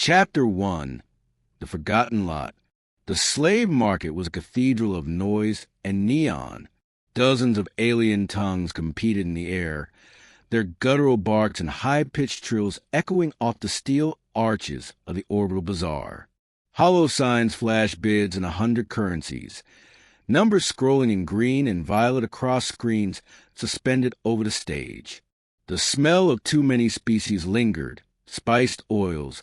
Chapter 1. The Forgotten Lot. The slave market was a cathedral of noise and neon. Dozens of alien tongues competed in the air, their guttural barks and high-pitched trills echoing off the steel arches of the orbital bazaar. Hollow signs flashed bids in 100 currencies, numbers scrolling in green and violet across screens suspended over the stage. The smell of too many species lingered, spiced oils,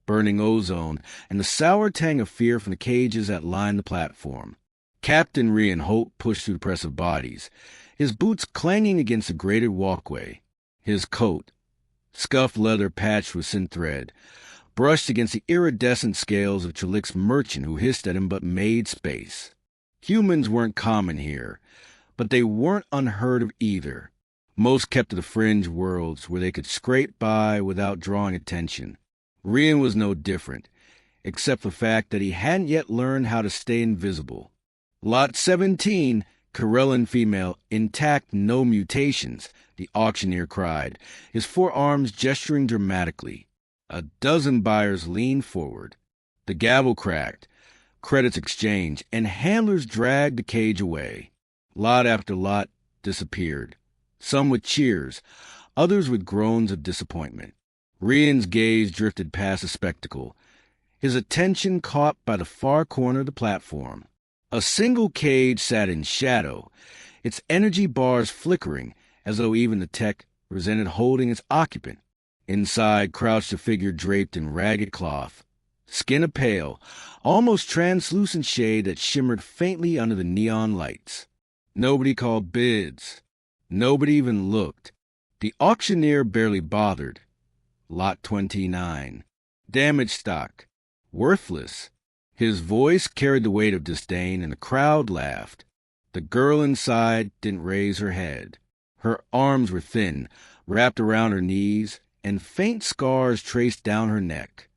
burning ozone, and the sour tang of fear from the cages that lined the platform. Captain Rian Holt pushed through the press of bodies, his boots clanging against the grated walkway. His coat, scuffed leather patched with synthread, brushed against the iridescent scales of Trelick's merchant who hissed at him but made space. Humans weren't common here, but they weren't unheard of either. Most kept to the fringe worlds where they could scrape by without drawing attention. Rian was no different, except for the fact that he hadn't yet learned how to stay invisible. Lot 17, Corellan female, intact, no mutations, the auctioneer cried, his forearms gesturing dramatically. A dozen buyers leaned forward. The gavel cracked, credits exchanged, and handlers dragged the cage away. Lot after lot disappeared, some with cheers, others with groans of disappointment. Rian's gaze drifted past the spectacle, his attention caught by the far corner of the platform. A single cage sat in shadow, its energy bars flickering as though even the tech resented holding its occupant. Inside crouched a figure draped in ragged cloth, skin a pale, almost translucent shade that shimmered faintly under the neon lights. Nobody called bids. Nobody even looked. The auctioneer barely bothered. Lot 29. Damaged stock. Worthless. His voice carried the weight of disdain, and the crowd laughed. The girl inside didn't raise her head. Her arms were thin, wrapped around her knees, and faint scars traced down her neck.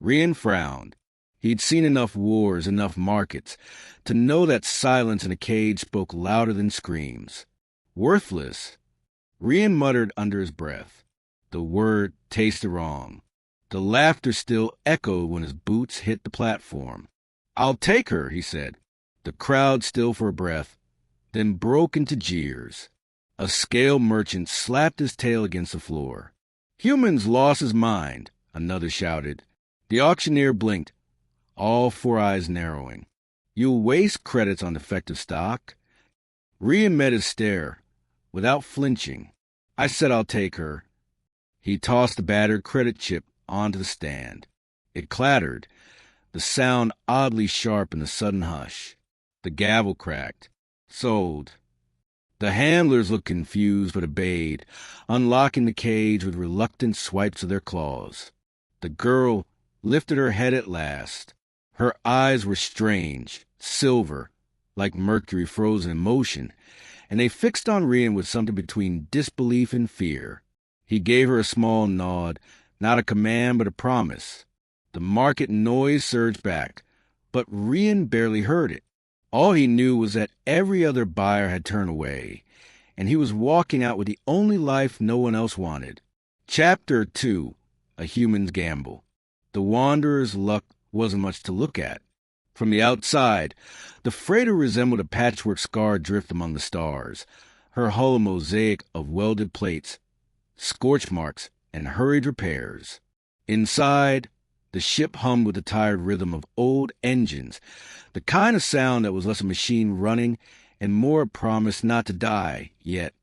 Rian frowned. He'd seen enough wars, enough markets, to know that silence in a cage spoke louder than screams. Worthless. Rian muttered under his breath. The word tasted wrong. The laughter still echoed when his boots hit the platform. "I'll take her," he said. The crowd stilled for a breath, then broke into jeers. A scale merchant slapped his tail against the floor. "Humans lost his mind," another shouted. The auctioneer blinked, all four eyes narrowing. "You'll waste credits on defective stock." Rian met his stare, without flinching. "I said I'll take her." He tossed the battered credit chip onto the stand. It clattered, the sound oddly sharp in the sudden hush. The gavel cracked. Sold. The handlers looked confused but obeyed, unlocking the cage with reluctant swipes of their claws. The girl lifted her head at last. Her eyes were strange, silver, like mercury frozen in motion, and they fixed on Rian with something between disbelief and fear. He gave her a small nod, not a command but a promise. The market noise surged back, but Rian barely heard it. All he knew was that every other buyer had turned away, and he was walking out with the only life no one else wanted. Chapter 2. A Human's Gamble. The Wanderer's luck wasn't much to look at. From the outside, the freighter resembled a patchwork scar adrift among the stars, her hull a mosaic of welded plates, scorch marks, and hurried repairs. Inside, the ship hummed with the tired rhythm of old engines, the kind of sound that was less a machine running and more a promise not to die yet.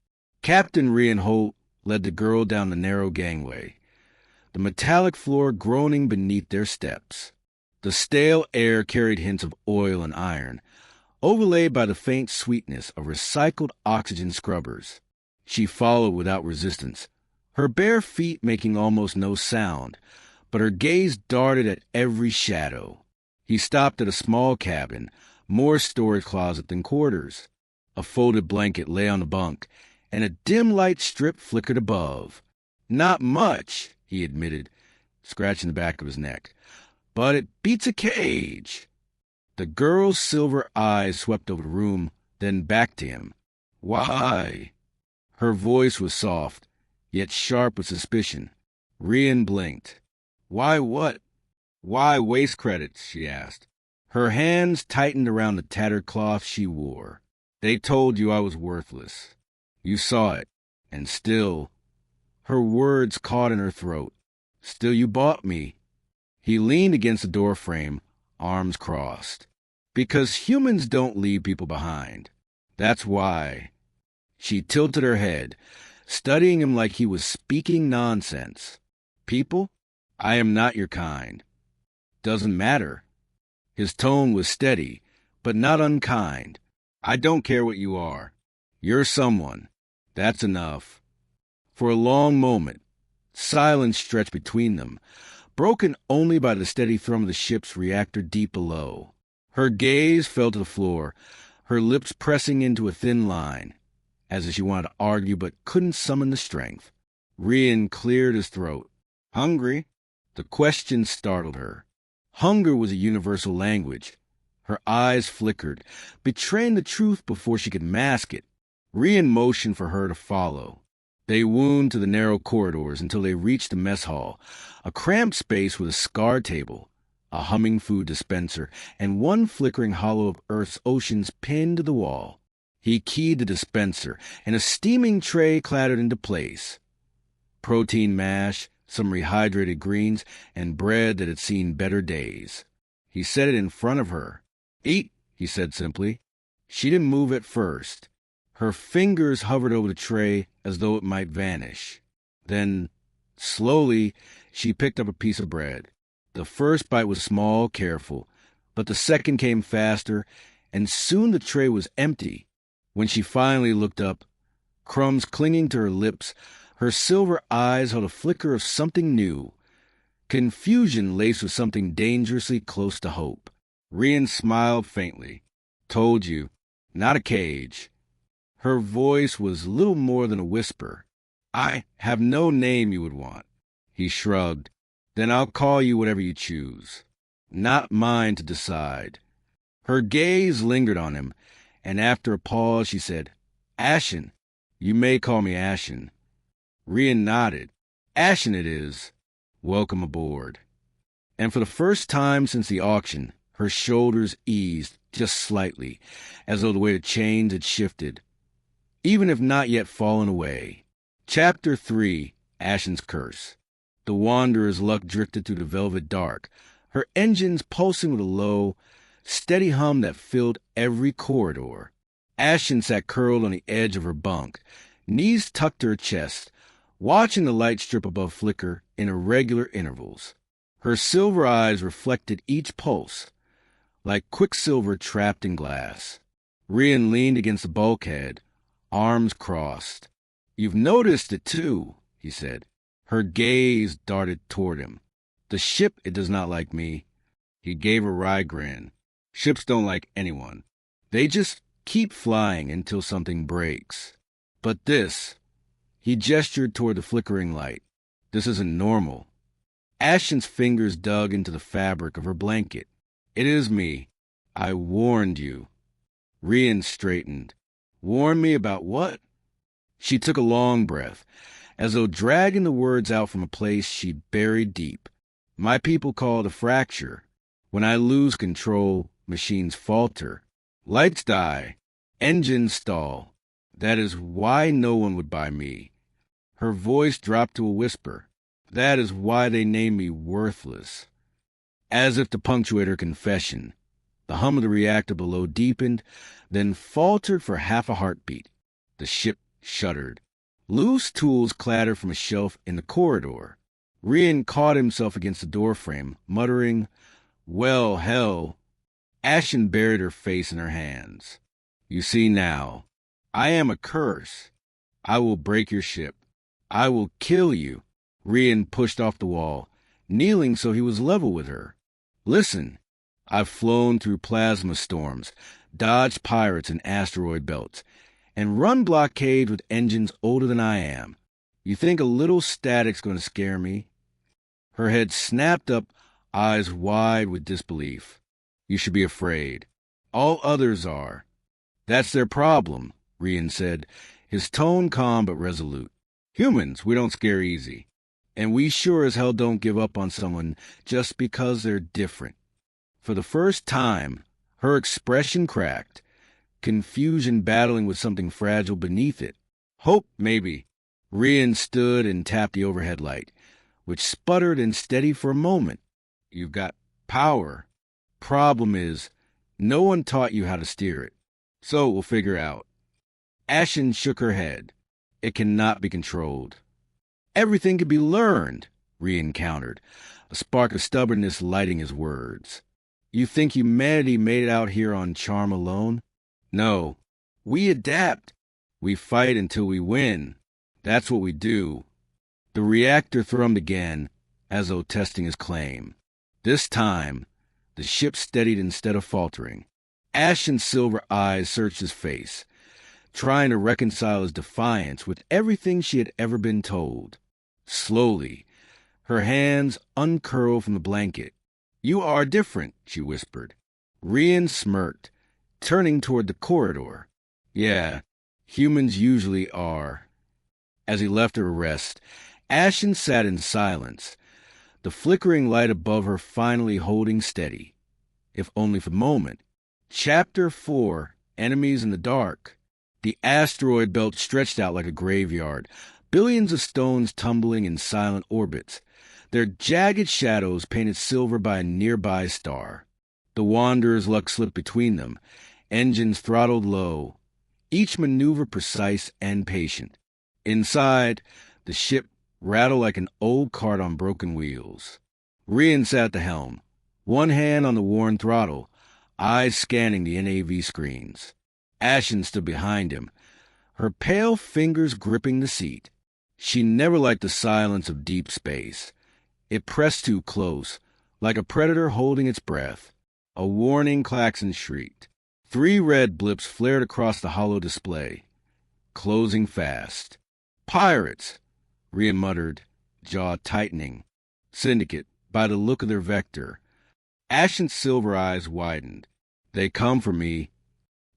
Captain Rian Holt led the girl down the narrow gangway, the metallic floor groaning beneath their steps. The stale air carried hints of oil and iron, overlaid by the faint sweetness of recycled oxygen scrubbers. She followed without resistance, her bare feet making almost no sound, but her gaze darted at every shadow. He stopped at a small cabin, more storage closet than quarters. A folded blanket lay on the bunk, and a dim light strip flickered above. "Not much," he admitted, scratching the back of his neck, "but it beats a cage." The girl's silver eyes swept over the room, then back to him. "Why?" Her voice was soft, yet sharp with suspicion. Rian blinked. "Why what?" Why waste credits? She asked. Her hands tightened around the tattered cloth she wore. They told you I was worthless. You saw it, and still, her words caught in her throat. Still you bought me. He leaned against the doorframe, arms crossed. Because humans don't leave people behind. That's why. She tilted her head, studying him like he was speaking nonsense. People? I am not your kind. Doesn't matter. His tone was steady, but not unkind. I don't care what you are. You're someone. That's enough. For a long moment, silence stretched between them, broken only by the steady thrum of the ship's reactor deep below. Her gaze fell to the floor, her lips pressing into a thin line, as if she wanted to argue but couldn't summon the strength. Rian cleared his throat. Hungry? The question startled her. Hunger was a universal language. Her eyes flickered, betraying the truth before she could mask it. Rian motioned for her to follow. They wound to the narrow corridors until they reached the mess hall, a cramped space with a scar table, a humming food dispenser, and one flickering hollow of Earth's oceans pinned to the wall. He keyed the dispenser, and a steaming tray clattered into place. Protein mash, some rehydrated greens, and bread that had seen better days. He set it in front of her. Eat, he said simply. She didn't move at first. Her fingers hovered over the tray as though it might vanish. Then, slowly, she picked up a piece of bread. The first bite was small, careful, but the second came faster, and soon the tray was empty. When she finally looked up, crumbs clinging to her lips, her silver eyes held a flicker of something new, confusion laced with something dangerously close to hope. Rian smiled faintly. Told you. Not a cage. Her voice was little more than a whisper. I have no name you would want. He shrugged. Then I'll call you whatever you choose. Not mine to decide. Her gaze lingered on him, and after a pause she said, Ashen. You may call me Ashen. Rian nodded. Ashen it is. Welcome aboard. And for the first time since the auction, her shoulders eased just slightly, as though the weight of chains had shifted, even if not yet fallen away. Chapter 3, Ashen's Curse. The Wanderer's luck drifted through the velvet dark, her engines pulsing with a low, steady hum that filled every corridor. Ashen sat curled on the edge of her bunk, knees tucked to her chest, watching the light strip above flicker in irregular intervals. Her silver eyes reflected each pulse, like quicksilver trapped in glass. Rian leaned against the bulkhead, arms crossed. You've noticed it, too, he said. Her gaze darted toward him. The ship, it does not like me. He gave a wry grin. Ships don't like anyone. They just keep flying until something breaks. But this, he gestured toward the flickering light. This isn't normal. Ashen's fingers dug into the fabric of her blanket. It is me. I warned you. Rian straightened. Warn me about what? She took a long breath, as though dragging the words out from a place she'd buried deep. My people call it a fracture. When I lose control, machines falter. Lights die. Engines stall. That is why no one would buy me. Her voice dropped to a whisper. That is why they name me worthless. As if to punctuate her confession, the hum of the reactor below deepened, then faltered for half a heartbeat. The ship shuddered. Loose tools clattered from a shelf in the corridor. Rian caught himself against the doorframe, muttering, Well, hell. Ashen buried her face in her hands. You see now, I am a curse. I will break your ship. I will kill you. Rian pushed off the wall, kneeling so he was level with her. Listen, I've flown through plasma storms, dodged pirates and asteroid belts, and run blockades with engines older than I am. You think a little static's going to scare me? Her head snapped up, eyes wide with disbelief. You should be afraid. All others are. That's their problem, Rian said, his tone calm but resolute. Humans, we don't scare easy. And we sure as hell don't give up on someone just because they're different. For the first time, her expression cracked, confusion battling with something fragile beneath it. Hope, maybe. Rian stood and tapped the overhead light, which sputtered and steadied for a moment. You've got power. Problem is, no one taught you how to steer it. So we'll figure out. Ashen shook her head. It cannot be controlled. Everything can be learned, Rian countered, a spark of stubbornness lighting his words. You think humanity made it out here on charm alone? No. We adapt. We fight until we win. That's what we do. The reactor thrummed again, as though testing his claim. This time, the ship steadied instead of faltering. Ashen's silver eyes searched his face, trying to reconcile his defiance with everything she had ever been told. Slowly, her hands uncurled from the blanket. You are different, she whispered. Rian smirked, turning toward the corridor. Yeah, humans usually are. As he left her to rest, Ashen sat in silence, the flickering light above her finally holding steady, if only for the moment. Chapter 4, Enemies in the Dark. The asteroid belt stretched out like a graveyard, billions of stones tumbling in silent orbits, their jagged shadows painted silver by a nearby star. The Wanderer's luck slipped between them, engines throttled low, each maneuver precise and patient. Inside, the ship rattled like an old cart on broken wheels. Rian sat at the helm, one hand on the worn throttle, eyes scanning the NAV screens. Ashen stood behind him, her pale fingers gripping the seat. She never liked the silence of deep space. It pressed too close, like a predator holding its breath. A warning klaxon shrieked. 3 red blips flared across the hollow display, closing fast. Pirates, Rian muttered, jaw tightening. Syndicate, by the look of their vector. Ashen's silver eyes widened. They come for me.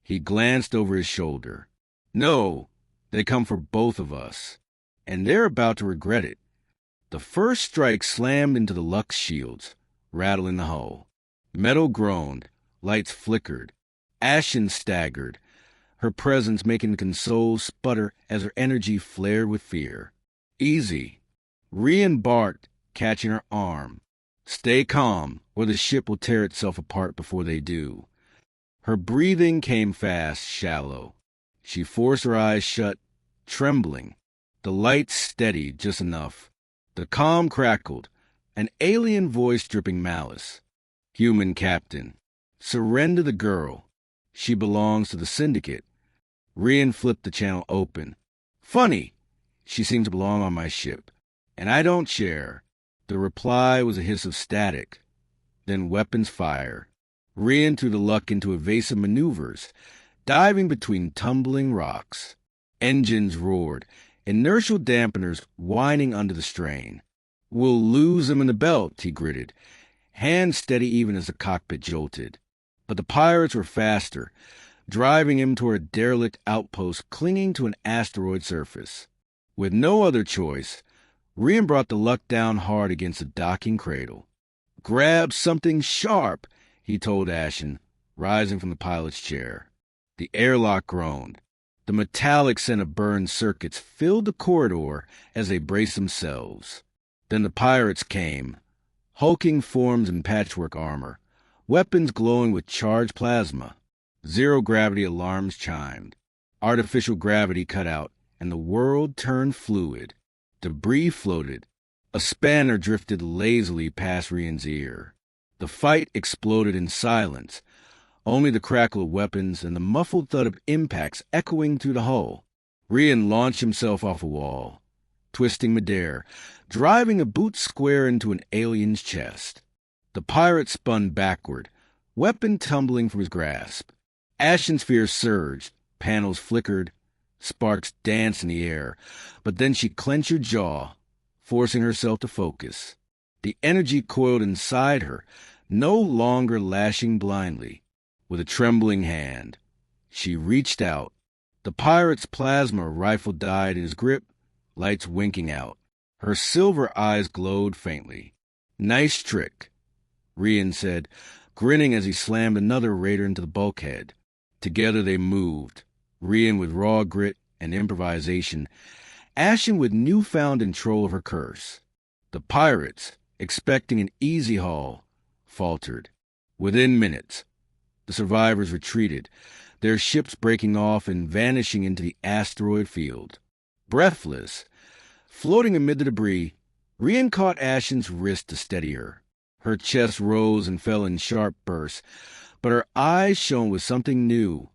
He glanced over his shoulder. No, they come for both of us. And they're about to regret it. The first strike slammed into the Lux shields, rattling the hull. Metal groaned, lights flickered. Ashen staggered, her presence making the console sputter as her energy flared with fear. Easy. Rian barked, catching her arm. Stay calm, or the ship will tear itself apart before they do. Her breathing came fast, shallow. She forced her eyes shut, trembling. The lights steadied just enough. The comm crackled, an alien voice dripping malice. Human captain, surrender the girl. She belongs to the syndicate. Rian flipped the channel open. Funny, she seems to belong on my ship, and I don't share. The reply was a hiss of static, then weapons fire. Rian threw the Luck into evasive maneuvers, diving between tumbling rocks. Engines roared, inertial dampeners whining under the strain. We'll lose them in the belt, he gritted, hands steady even as the cockpit jolted. But the pirates were faster, driving him toward a derelict outpost clinging to an asteroid surface. With no other choice, Rian brought the Luck down hard against the docking cradle. Grab something sharp, he told Ashen, rising from the pilot's chair. The airlock groaned. The metallic scent of burned circuits filled the corridor as they braced themselves. Then the pirates came, hulking forms in patchwork armor, weapons glowing with charged plasma. Zero-gravity alarms chimed. Artificial gravity cut out, and the world turned fluid. Debris floated. A spanner drifted lazily past Rian's ear. The fight exploded in silence, only the crackle of weapons and the muffled thud of impacts echoing through the hull. Rian launched himself off a wall, twisting midair, driving a boot square into an alien's chest. The pirate spun backward, weapon tumbling from his grasp. Ashen's fear surged, panels flickered, sparks danced in the air, but then she clenched her jaw, forcing herself to focus. The energy coiled inside her, no longer lashing blindly. With a trembling hand, she reached out. The pirate's plasma rifle died in his grip, lights winking out. Her silver eyes glowed faintly. "Nice trick," Rian said, grinning as he slammed another raider into the bulkhead. Together they moved, Rian with raw grit and improvisation, Ashen with newfound control of her curse. The pirates, expecting an easy haul, faltered. Within minutes, the survivors retreated, their ships breaking off and vanishing into the asteroid field. Breathless, floating amid the debris, Rian caught Ashen's wrist to steady her. Her chest rose and fell in sharp bursts, but her eyes shone with something new,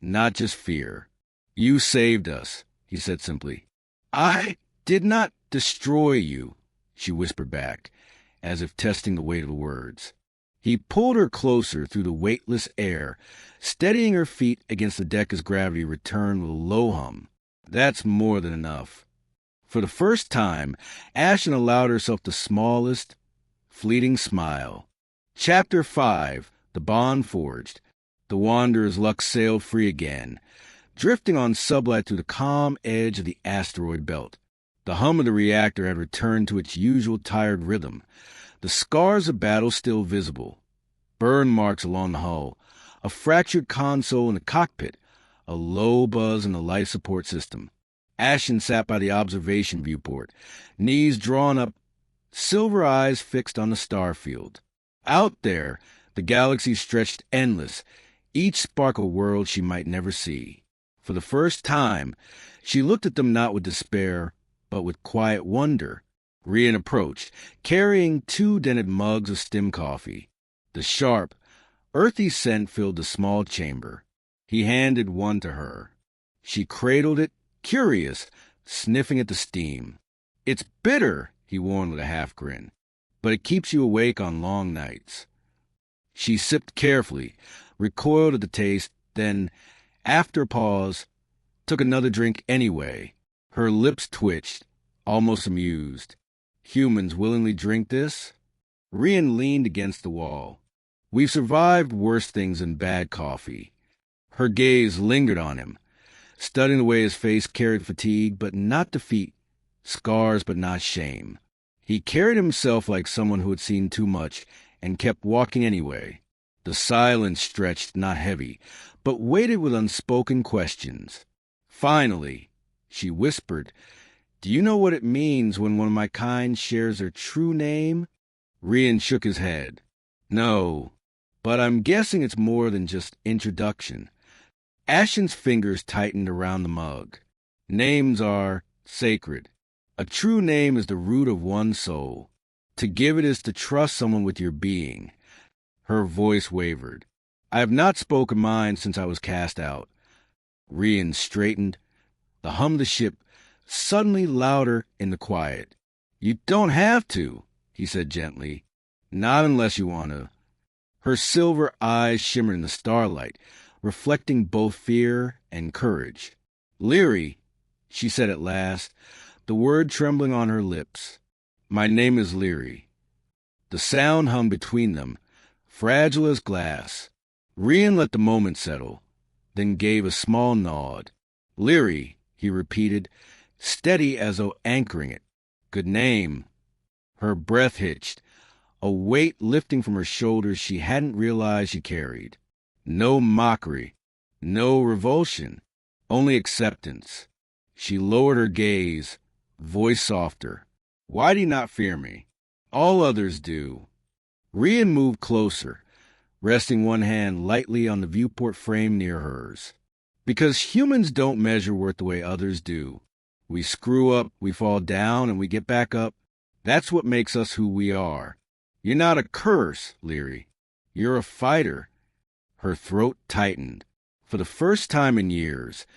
not just fear. "You saved us," he said simply. "I did not destroy you," she whispered back, as if testing the weight of the words. He pulled her closer through the weightless air, steadying her feet against the deck as gravity returned with a low hum. "That's more than enough." For the first time, Ashen allowed herself the smallest, fleeting smile. Chapter 5, The Bond Forged. The Wanderer's luck sailed free again, drifting on sublight through the calm edge of the asteroid belt. The hum of the reactor had returned to its usual tired rhythm, the scars of battle still visible. Burn marks along the hull, a fractured console in the cockpit, a low buzz in the life support system. Ashen sat by the observation viewport, knees drawn up, silver eyes fixed on the starfield. Out there, the galaxy stretched endless, each spark a world she might never see. For the first time, she looked at them not with despair, but with quiet wonder. Rian approached, carrying 2 dented mugs of stem coffee. The sharp, earthy scent filled the small chamber. He handed one to her. She cradled it, curious, sniffing at the steam. "It's bitter," he warned with a half-grin, "but it keeps you awake on long nights." She sipped carefully, recoiled at the taste, then, after a pause, took another drink anyway. Her lips twitched, almost amused. "Humans willingly drink this?" Rian leaned against the wall. "We've survived worse things than bad coffee." Her gaze lingered on him, studying the way his face carried fatigue but not defeat, scars but not shame. He carried himself like someone who had seen too much and kept walking anyway. The silence stretched, not heavy, but weighted with unspoken questions. Finally, she whispered, "Do you know what it means when one of my kind shares their true name?" Rian shook his head. "No, but I'm guessing it's more than just introduction." Ashen's fingers tightened around the mug. "Names are sacred. A true name is the root of one's soul. To give it is to trust someone with your being." Her voice wavered. "I have not spoken mine since I was cast out." Rian straightened, the hum of the ship suddenly louder in the quiet. "You don't have to," he said gently. "Not unless you want to." Her silver eyes shimmered in the starlight, reflecting both fear and courage. "Leary," she said at last, the word trembling on her lips. "My name is Leary." The sound hummed between them, fragile as glass. Rian let the moment settle, then gave a small nod. "Leary," he repeated, steady as though anchoring it. "Good name." Her breath hitched, a weight lifting from her shoulders she hadn't realized she carried. No mockery, no revulsion, only acceptance. She lowered her gaze, voice softer. "Why do you not fear me? All others do." Rian moved closer, resting one hand lightly on the viewport frame near hers. "Because humans don't measure worth the way others do. We screw up, we fall down, and we get back up. That's what makes us who we are. You're not a curse, Leary. You're a fighter." Her throat tightened. For the first time in years,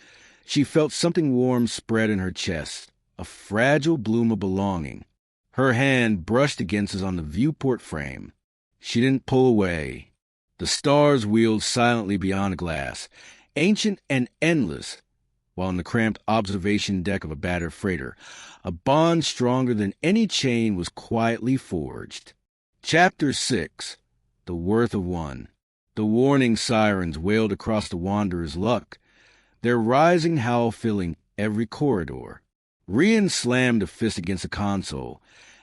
she felt something warm spread in her chest, a fragile bloom of belonging. Her hand brushed against his on the viewport frame. She didn't pull away. The stars wheeled silently beyond the glass, ancient and endless, while on the cramped observation deck of a battered freighter, a bond stronger than any chain was quietly forged. Chapter 6, The Worth of One. The warning sirens wailed across the Wanderer's luck, their rising howl filling every corridor. Rian slammed a fist against the console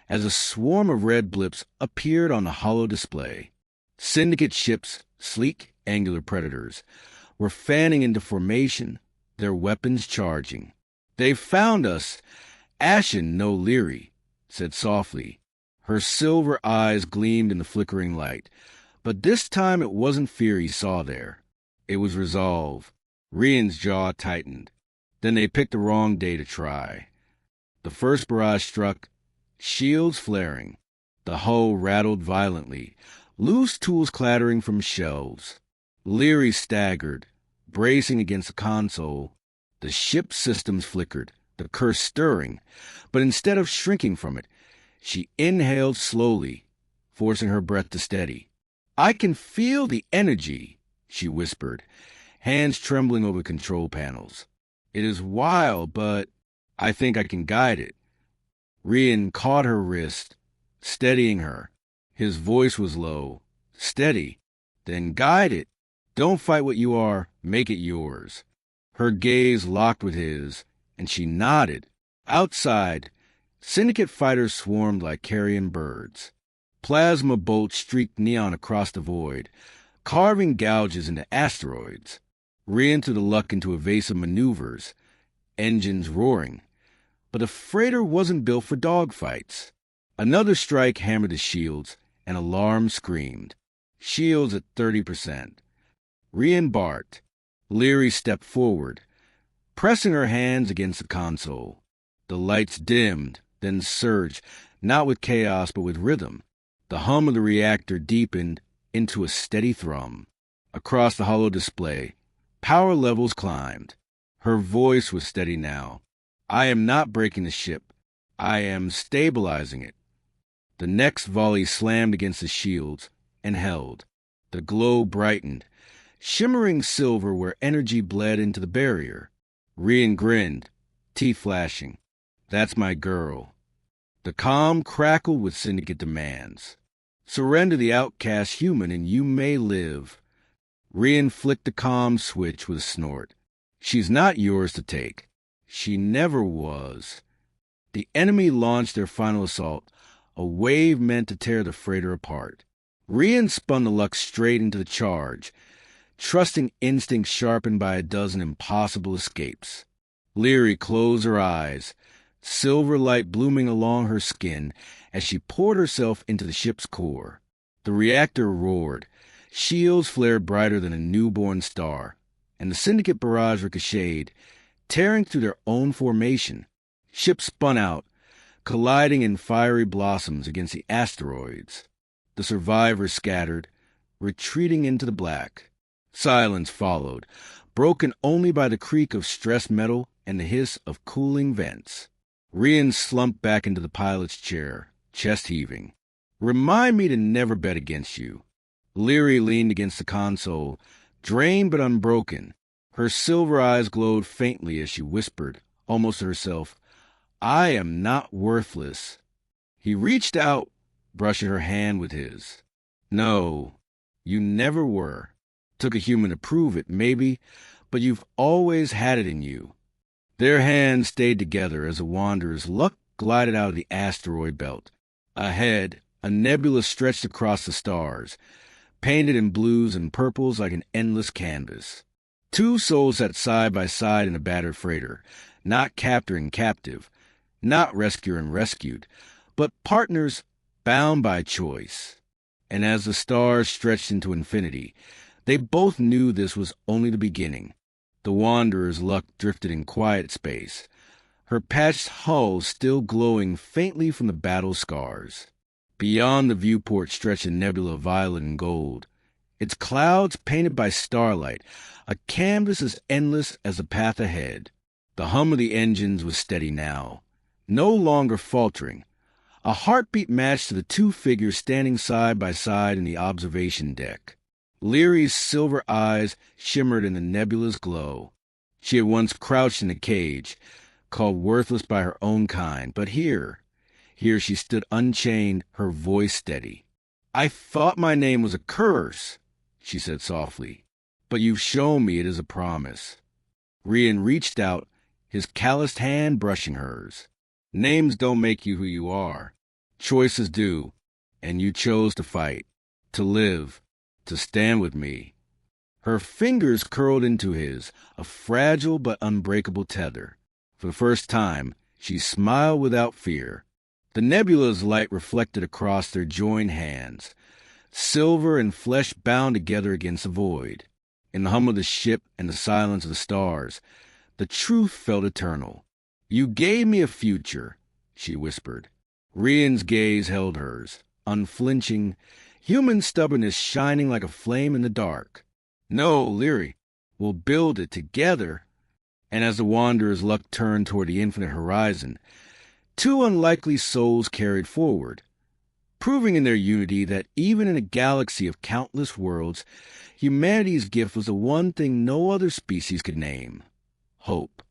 as a swarm of red blips appeared on the holo display. Syndicate ships, sleek, angular predators, were fanning into formation, their weapons charging. "They've found us. Ashen, no Leary," said softly. Her silver eyes gleamed in the flickering light, but this time it wasn't fear he saw there. It was resolve. Rian's jaw tightened. Then they picked the wrong day to try. The first barrage struck, shields flaring. The hull rattled violently, loose tools clattering from shelves. Leary staggered, bracing against the console. The ship's systems flickered, the curse stirring, but instead of shrinking from it, she inhaled slowly, forcing her breath to steady. "I can feel the energy," she whispered, hands trembling over control panels. "It is wild, but I think I can guide it." Rian caught her wrist, steadying her. His voice was low. "Steady. Then guide it. Don't fight what you are. Make it yours." Her gaze locked with his, and she nodded. Outside, Syndicate fighters swarmed like carrion birds. Plasma bolts streaked neon across the void, carving gouges into asteroids. Rian threw the luck into evasive maneuvers, engines roaring. But the freighter wasn't built for dogfights. Another strike hammered the shields, and alarm screamed. Shields at 30%. Rian barked. Leary stepped forward, pressing her hands against the console. The lights dimmed, then surged, not with chaos but with rhythm. The hum of the reactor deepened into a steady thrum. Across the holo display, power levels climbed. Her voice was steady now. "I am not breaking the ship. I am stabilizing it." The next volley slammed against the shields and held. The glow brightened, shimmering silver where energy bled into the barrier. Rian grinned, teeth flashing. "That's my girl." The comm crackled with syndicate demands. "Surrender the outcast human and you may live." Rian flicked the comm switch with a snort. "She's not yours to take. She never was." The enemy launched their final assault, a wave meant to tear the freighter apart. Rian spun the luck straight into the charge, trusting instinct sharpened by a dozen impossible escapes. Leary closed her eyes, silver light blooming along her skin as she poured herself into the ship's core. The reactor roared, shields flared brighter than a newborn star, and the syndicate barrage ricocheted, tearing through their own formation. Ships spun out, colliding in fiery blossoms against the asteroids. The survivors scattered, retreating into the black. Silence followed, broken only by the creak of stressed metal and the hiss of cooling vents. Rian slumped back into the pilot's chair, chest heaving. "Remind me to never bet against you." Leary leaned against the console, drained but unbroken. Her silver eyes glowed faintly as she whispered, almost to herself, "I am not worthless." He reached out, brushing her hand with his. "No, you never were. Took a human to prove it, maybe, but you've always had it in you." Their hands stayed together as the Wanderer's luck glided out of the asteroid belt. Ahead, a nebula stretched across the stars, painted in blues and purples like an endless canvas. Two souls sat side by side in a battered freighter, not captor and captive, not rescuer and rescued, but partners bound by choice. And as the stars stretched into infinity, they both knew this was only the beginning. The Wanderer's luck drifted in quiet space, her patched hull still glowing faintly from the battle scars. Beyond the viewport stretched a nebula of violet and gold, its clouds painted by starlight, a canvas as endless as the path ahead. The hum of the engines was steady now, no longer faltering, a heartbeat matched to the two figures standing side by side in the observation deck. Leary's silver eyes shimmered in the nebula's glow. She had once crouched in a cage, called worthless by her own kind, but here she stood unchained, her voice steady. "I thought my name was a curse," she said softly, "but you've shown me it is a promise." Rian reached out, his calloused hand brushing hers. Names don't make you who you are. Choices do. And you chose to fight, to live, to stand with me. Her fingers curled into his, a fragile but unbreakable tether. For the first time, she smiled without fear. The nebula's light reflected across their joined hands, silver and flesh bound together against the void. In the hum of the ship and the silence of the stars, the truth felt eternal. You gave me a future, she whispered. Rian's gaze held hers, unflinching, human stubbornness shining like a flame in the dark. No, Leary, we'll build it together. And as the wanderer's luck turned toward the infinite horizon, two unlikely souls carried forward, proving in their unity that even in a galaxy of countless worlds, humanity's gift was the one thing no other species could name: hope.